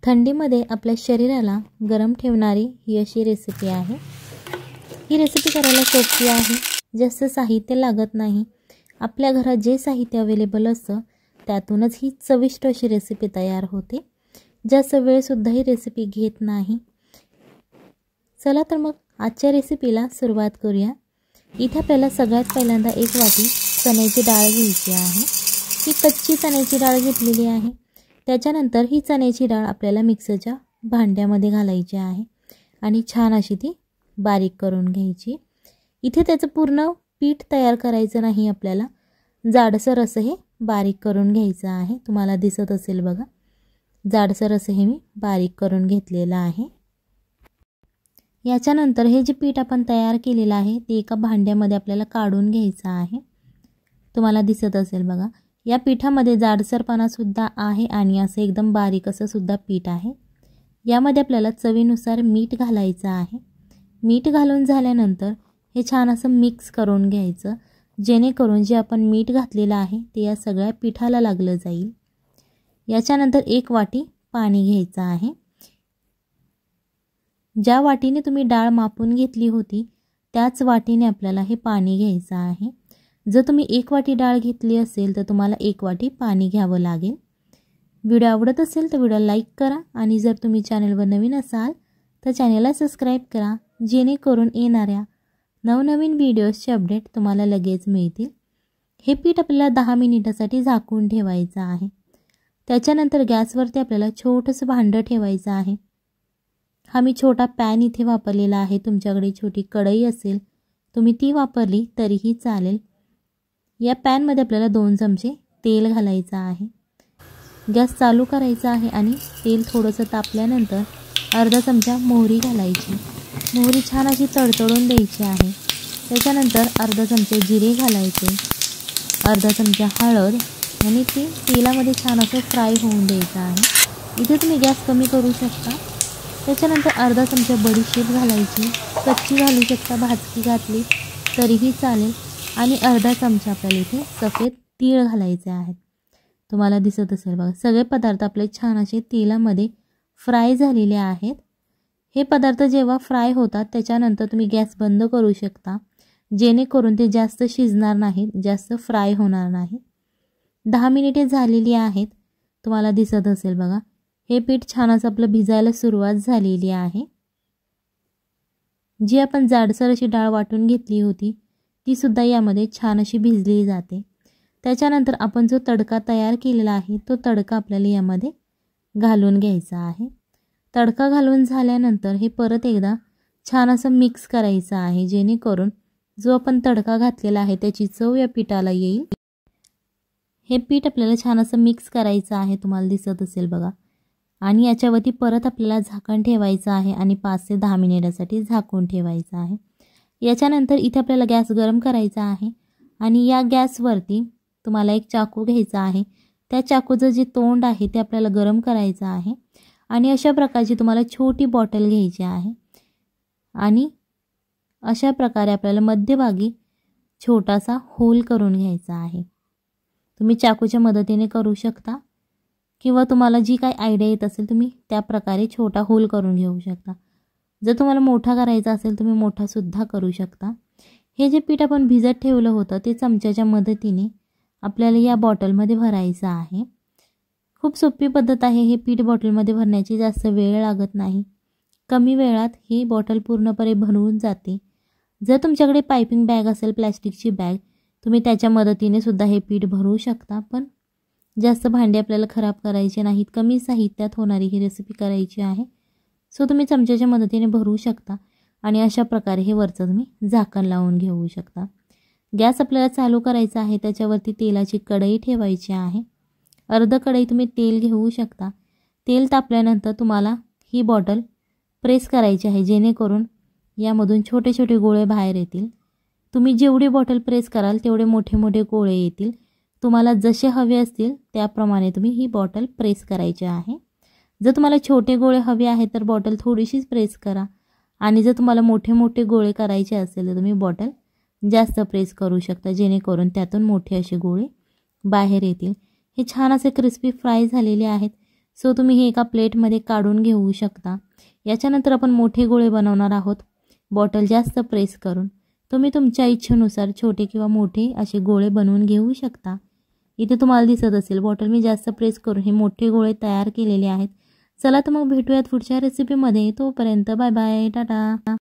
थंडीमध्ये आपल्या शरीराला गरम ठेवणारी ही अशी रेसिपी आहे। ही रेसिपी करायला सोपी आहे, जास्त साहित्य लागत नाही। आपल्या घरात जे साहित्य अवेलेबल असतं त्यातूनच ही चविष्ट अशी रेसिपी तयार होते। जास्त वेळ सुद्धा ही रेसिपी घेत नाही। चला तर मग आजच्या रेसिपीला सुरुवात करूया। इथे आपल्याला सगळ्यात पहिल्यांदा एक वाटी चण्याची डाळ घ्यायची आहे। ही कच्ची चण्याची डाळ घेतलेली आहे। त्याच्यानंतर ही चण्याची डाळ आपल्याला मिक्सरच्या भांड्यामध्ये घालायची आहे आणि छान अशी ती बारीक करून घ्यायची। इथे त्याचं पूर्ण पीठ तयार करायचं नाही, आपल्याला जाडसर असं हे बारीक करून घ्यायचं आहे। तुम्हाला दिसत असेल बघा, जाडसर असं हे मी बारीक करून घेतलेलं आहे। याच्यानंतर हे जे पीठ आपण तयार केलेलं आहे ते एका भांड्यामध्ये आपल्याला काढून घ्यायचं आहे। तुम्हाला दिसत असेल बघा, या पीठामध्ये जाडसरपणा सुद्धा आहे आणि असं एकदम बारीक असं सुद्धा पीठ आहे। यामध्ये आपल्याला चवीनुसार मीठ घालायचं आहे। मीठ घालून झाल्यानंतर हे छान असं मिक्स करून घ्यायचं, जेणेकरून जे आपण मीठ घातलेलं आहे ते या सगळ्या पीठाला लागलं जाईल। याच्यानंतर एक वाटी पाणी घ्यायचं आहे। ज्या वाटीने तुम्ही डाळ मापून घेतली होती त्याच वाटीने आपल्याला हे पाणी घ्यायचं आहे। जर तुम्ही एक वाटी डाळ घेतली असेल तर तुम्हाला एक वाटी पाणी घ्यावं लागेल। व्हिडिओ आवडत असेल तर व्हिडिओ लाईक करा आणि जर तुम्ही चॅनलवर नवीन असाल तर चॅनलला सबस्क्राईब करा, जेणेकरून येणाऱ्या नवनवीन व्हिडिओजचे अपडेट तुम्हाला लगेच मिळतील। हे पीठ आपल्याला 10 मिनिटासाठी झाकून ठेवायचं आहे। त्याच्यानंतर गॅसवरती आपल्याला छोटंसं भांडं ठेवायचं आहे। हा मी छोटा पॅन इथे वापरलेला आहे। तुमच्याकडे छोटी कढई असेल तुम्ही ती वापरली तरीही चालेल। या पॅनमध्ये आपल्याला 2 चमचे तेल घालायचं आहे। गॅस चालू करायचा आहे आणि तेल थोडंसं तापल्यानंतर अर्धा चमचा मोहरी घालायची। मोहरी छान अशी तडतडून द्यायची आहे। त्याच्यानंतर अर्धा चमचे जिरे घालायचे, अर्धा चमचा हळद आणि ते तेलामध्ये छान असं फ्राय होऊन द्यायचं आहे। इथे तुम्ही गॅस कमी करू शकता। त्याच्यानंतर अर्धा चमचा बडीशेप घालायची, कच्ची घालू शकता, भाजकी घातली तरीही चालेल आणि अर्धा चमचा आपल्याला इथे सफेद तीळ घालायचे आहेत। तुम्हाला दिसत असेल बघा, सगळे पदार्थ आपले छान असे तेलामध्ये फ्राय झालेले आहेत। हे पदार्थ जेव्हा फ्राय होतात त्याच्यानंतर तुम्ही गॅस बंद करू शकता, जेणेकरून ते जास्त शिजणार नाहीत, जास्त फ्राय होणार नाही। 10 मिनिटे झालेली आहेत। तुम्हाला दिसत असेल बघा, हे पीठ छान असं आपलं भिजायला सुरुवात झालेली आहे। जी आपण जाडसर अशी डाळ वाटून घेतली होती ती सुद्धा यामध्ये छान अशी भिजली जाते। त्याच्यानंतर आपण जो तडका तयार केलेला आहे तो तडका आपल्याला यामध्ये घालून घ्यायचा आहे। तडका घालून झाल्यानंतर हे परत एकदा छान असं मिक्स करायचं आहे, जेणेकरून जो आपण तडका घातलेला आहे त्याची चव या पिठाला येईल। हे पीठ आपल्याला छान असं मिक्स करायचं आहे, तुम्हाला दिसत असेल बघा, आणि याच्यावरती परत आपल्याला झाकण ठेवायचं आहे आणि 5 ते 10 मिनिटासाठी झाकून ठेवायचं आहे। याच्यानंतर इथे आपल्याला गॅस गरम करायचा आहे आणि या गॅसवरती तुम्हाला एक चाकू घ्यायचा आहे। त्या चाकूचं जे तोंड आहे ते आपल्याला गरम करायचं आहे आणि अशा प्रकारची तुम्हाला छोटी बॉटल घ्यायची आहे आणि अशा प्रकारे आपल्याला मध्यभागी छोटासा होल करून घ्यायचा आहे। तुम्ही चाकूच्या मदतीने करू शकता किंवा तुम्हाला जी काही आयडिया येत असेल तुम्ही त्या प्रकारे छोटा होल करून घेऊ शकता। जर तुम्हाला मोठा करायचा असेल तुम्ही मोठा सुद्धा करू शकता। हे जे पीठ आपण भिजत ठेवलं होतं ते चमच्याच्या मदतीने आपल्याला या बॉटलमध्ये भरायचं आहे। खूप सोपी पद्धत आहे हे पीठ बॉटलमध्ये भरण्याची, जास्त वेळ लागत नाही, कमी वेळात ही बॉटल पूर्णपणे भरून जाते। जर तुमच्याकडे पायपिंग बॅग असेल, प्लॅस्टिकची बॅग, तुम्ही त्याच्या मदतीने सुद्धा हे पीठ भरू शकता, पण जास्त भांडे आपल्याला खराब करायचे नाहीत, कमी साहित्यात होणारी ही रेसिपी करायची आहे। सो तुम्ही चमच्याच्या मदतीने भरू शकता आणि अशा प्रकारे हे वरचं तुम्ही झाकण लावून घेऊ शकता। गॅस आपल्याला चालू करायचा आहे, त्याच्यावरती तेलाची कढई ठेवायची आहे। अर्ध कढई तुम्ही तेल घेऊ शकता। तेल तापल्यानंतर तुम्हाला ही बॉटल प्रेस करायची आहे, जेणेकरून यामधून छोटे छोटे गोळे बाहेर येतील। तुम्ही जेवढी बॉटल प्रेस कराल तेवढे मोठे मोठे गोळे येतील। तुम्हाला जसे हवे असतील त्याप्रमाणे तुम्ही ही बॉटल प्रेस करायची आहे। जर तुम्हाला छोटे गोळे हवे आहेत तर बॉटल थोडीशीच प्रेस करा आणि जर तुम्हाला मोठे मोठे गोळे करायचे असेल तर तुम्ही बॉटल जास्त प्रेस करू शकता, जेणेकरून त्यातून मोठे असे गोळे बाहेर येतील। हे छान असे क्रिस्पी फ्राय झालेले आहेत। सो तुम्ही हे एका प्लेटमध्ये काढून घेऊ शकता। याच्यानंतर आपण मोठे गोळे बनवणार आहोत बॉटल जास्त प्रेस करून। तुम्ही तुमच्या इच्छेनुसार छोटे किंवा मोठे असे गोळे बनवून घेऊ शकता। इथे तुम्हाला दिसत असेल बॉटल मी जास्त प्रेस करून हे मोठे गोळे तयार केलेले आहेत। चला तर मग भेटूयात पुढच्या रेसिपीमध्ये। तोपर्यंत बाय बाय, टाटा।